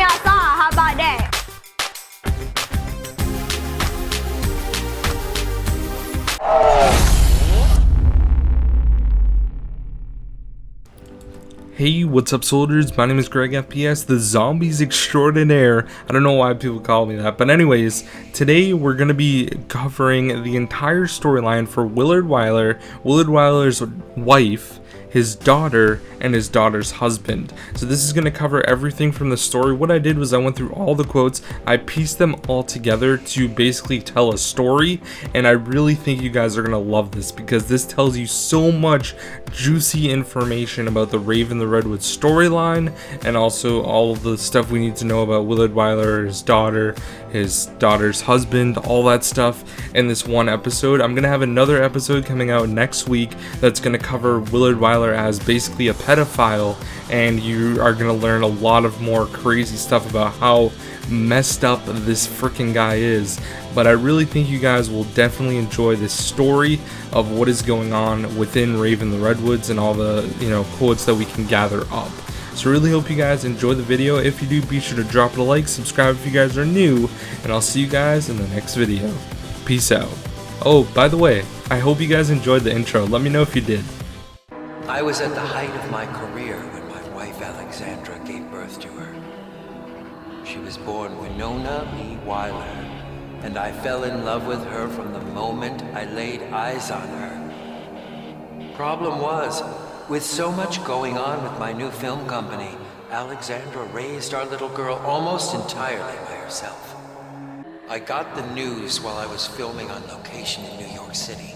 outside. How about that? Hey, what's up soldiers? My name is GregFPS, the zombies extraordinaire. I don't know why people call me that, but anyways, today we're going to be covering the entire storyline for Willard Wyler, Willard Wyler's wife, his daughter, and his daughter's husband. So this is going to cover everything from the story. What I did was I went through all the quotes, I pieced them all together to basically tell a story, and I really think you guys are going to love this because this tells you so much juicy information about the Rave and the Redwoods storyline, and also all of the stuff we need to know about Willard Wyler, his daughter's husband, all that stuff in this one episode. I'm going to have another episode coming out next week that's going to cover Willard Wyler as basically a pedophile, and you are going to learn a lot of more crazy stuff about how messed up this freaking guy is. But I really think you guys will definitely enjoy this story of what is going on within Rave and the Redwoods and all the quotes that we can gather up. So really hope you guys enjoy the video. If you do, be sure to drop it a like, subscribe if you guys are new, and I'll see you guys in the next video. Peace out. Oh, by the way, I hope you guys enjoyed the intro. Let me know if you did. I was at the height of my career when my wife Alexandra gave birth to her. She was born Winona Lee Wyler, and I fell in love with her from the moment I laid eyes on her. Problem was, with so much going on with my new film company, Alexandra raised our little girl almost entirely by herself. I got the news while I was filming on location in New York City.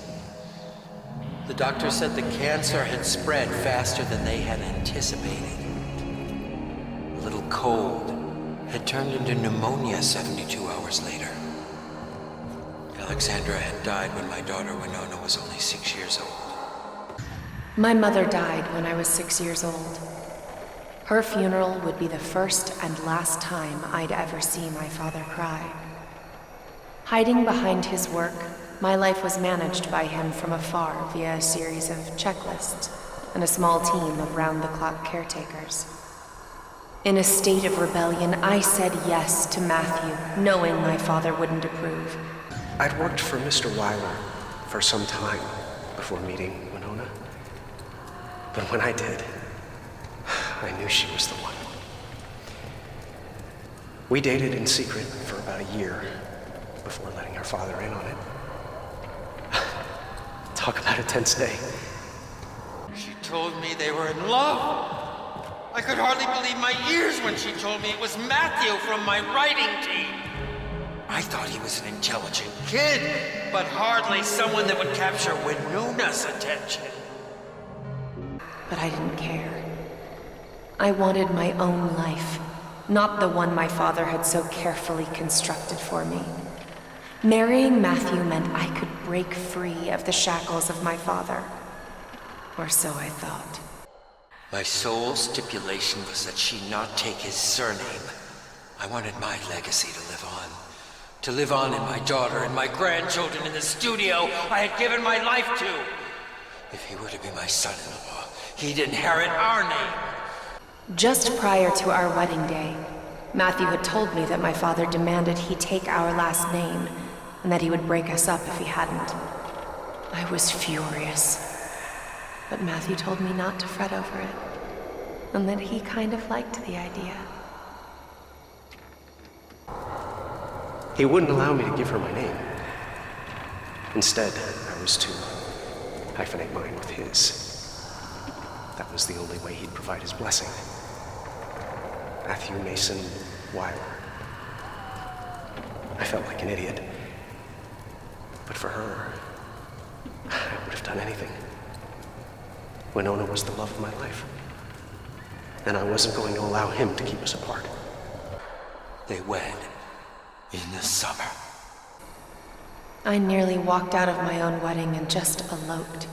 The doctor said the cancer had spread faster than they had anticipated. A little cold had turned into pneumonia 72 hours later. Alexandra had died when my daughter Winona was only 6 years old. My mother died when I was 6 years old. Her funeral would be the first and last time I'd ever see my father cry. Hiding behind his work, my life was managed by him from afar via a series of checklists and a small team of round-the-clock caretakers. In a state of rebellion, I said yes to Matthew, knowing my father wouldn't approve. I'd worked for Mr. Wyler for some time before meeting Winona. But when I did, I knew she was the one. We dated in secret for about a year before letting her father in on it. Talk about a tense day. She told me they were in love. I could hardly believe my ears when she told me it was Matthew from my writing team. I thought he was an intelligent kid, but hardly someone that would capture Winona's attention. But I didn't care. I wanted my own life, not the one my father had so carefully constructed for me. Marrying Matthew meant I could break free of the shackles of my father. Or so I thought. My sole stipulation was that she not take his surname. I wanted my legacy to live on. To live on in my daughter and my grandchildren in the studio I had given my life to. If he were to be my son-in-law, he'd inherit our name. Just prior to our wedding day, Matthew had told me that my father demanded he take our last name, and that he would break us up if he hadn't. I was furious. But Matthew told me not to fret over it, and that he kind of liked the idea. He wouldn't allow me to give her my name. Instead, I was to hyphenate mine with his. That was the only way he'd provide his blessing. Matthew Mason Wyler. I felt like an idiot. But for her, I would have done anything. Winona was the love of my life. And I wasn't going to allow him to keep us apart. They wed in the summer. I nearly walked out of my own wedding and just eloped.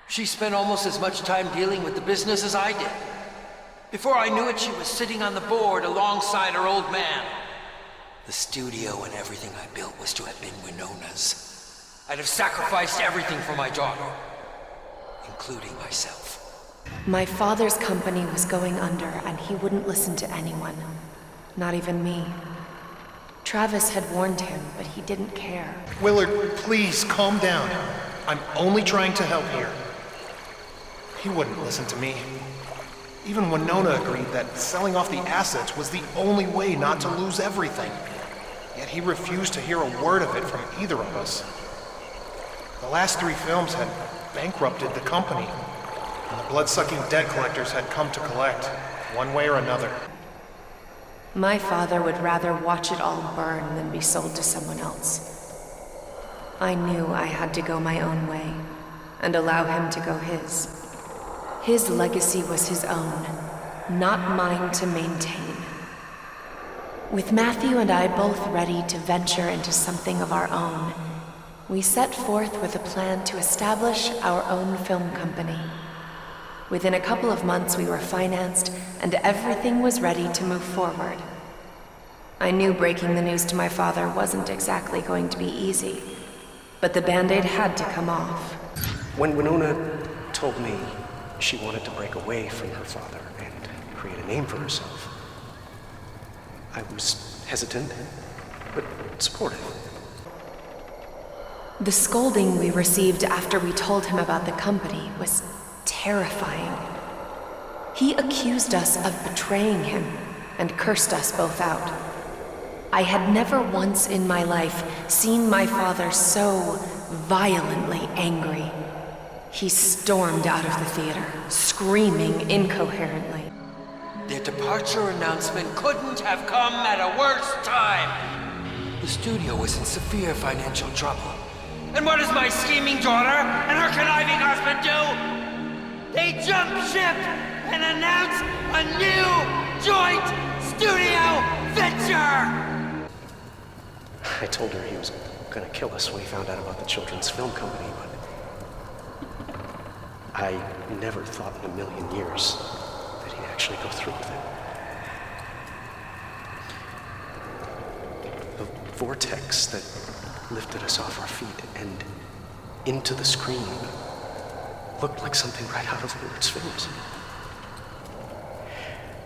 She spent almost as much time dealing with the business as I did. Before I knew it, she was sitting on the board alongside her old man. The studio and everything I built was to have been Winona's. I'd have sacrificed everything for my daughter, including myself. My father's company was going under, and he wouldn't listen to anyone, not even me. Travis had warned him, but he didn't care. Willard, please calm down. I'm only trying to help here. He wouldn't listen to me. Even Winona agreed that selling off the assets was the only way not to lose everything. Yet he refused to hear a word of it from either of us. The last 3 films had bankrupted the company, and the blood-sucking debt collectors had come to collect, one way or another. My father would rather watch it all burn than be sold to someone else. I knew I had to go my own way, and allow him to go his. His legacy was his own, not mine to maintain. With Matthew and I both ready to venture into something of our own, we set forth with a plan to establish our own film company. Within a couple of months we were financed, and everything was ready to move forward. I knew breaking the news to my father wasn't exactly going to be easy, but the Band-Aid had to come off. When Winona told me she wanted to break away from her father and create a name for herself, I was hesitant, but supportive. The scolding we received after we told him about the company was terrifying. He accused us of betraying him and cursed us both out. I had never once in my life seen my father so violently angry. He stormed out of the theater, screaming incoherently. Their departure announcement couldn't have come at a worse time. The studio was in severe financial trouble. And what does my scheming daughter and her conniving husband do? They jump ship and announce a new joint studio venture! I told her he was gonna kill us when he found out about the children's film company, but I never thought in a million years that he'd actually go through with it. The vortex that lifted us off our feet and into the screen looked like something right out of Willard's films.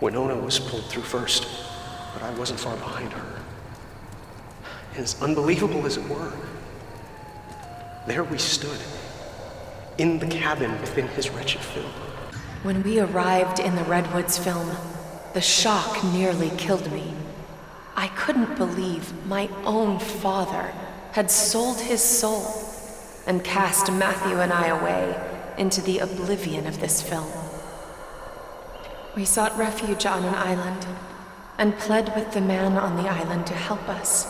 Winona was pulled through first, but I wasn't far behind her. As unbelievable as it were, there we stood, in the cabin within his wretched film. When we arrived in the Redwoods film, the shock nearly killed me. I couldn't believe my own father had sold his soul and cast Matthew and I away into the oblivion of this film. We sought refuge on an island and pled with the man on the island to help us.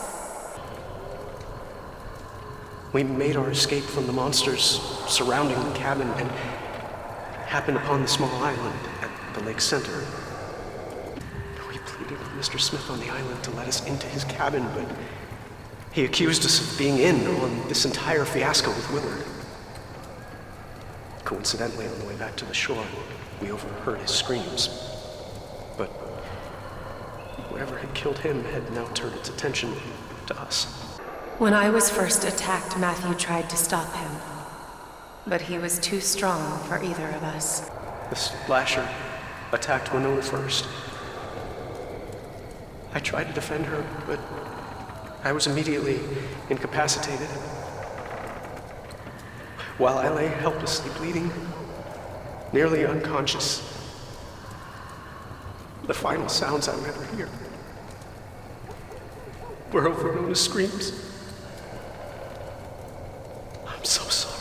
We made our escape from the monsters surrounding the cabin and happened upon the small island at the lake's center. We pleaded with Mr. Smith on the island to let us into his cabin, but he accused us of being in on this entire fiasco with Willard. Coincidentally, on the way back to the shore, we overheard his screams. But whatever had killed him had now turned its attention to us. When I was first attacked, Matthew tried to stop him, but he was too strong for either of us. The slasher attacked Winona first. I tried to defend her, but I was immediately incapacitated. While I lay helplessly bleeding, nearly unconscious, the final sounds I would ever hear were of Winona's screams. I'm so sorry.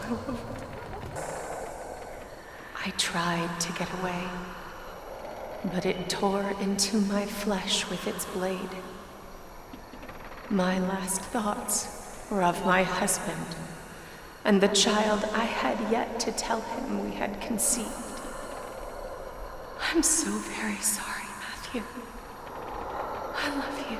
I love you. I tried to get away, but it tore into my flesh with its blade. My last thoughts were of my husband and the child I had yet to tell him we had conceived. I'm so very sorry, Matthew. I love you.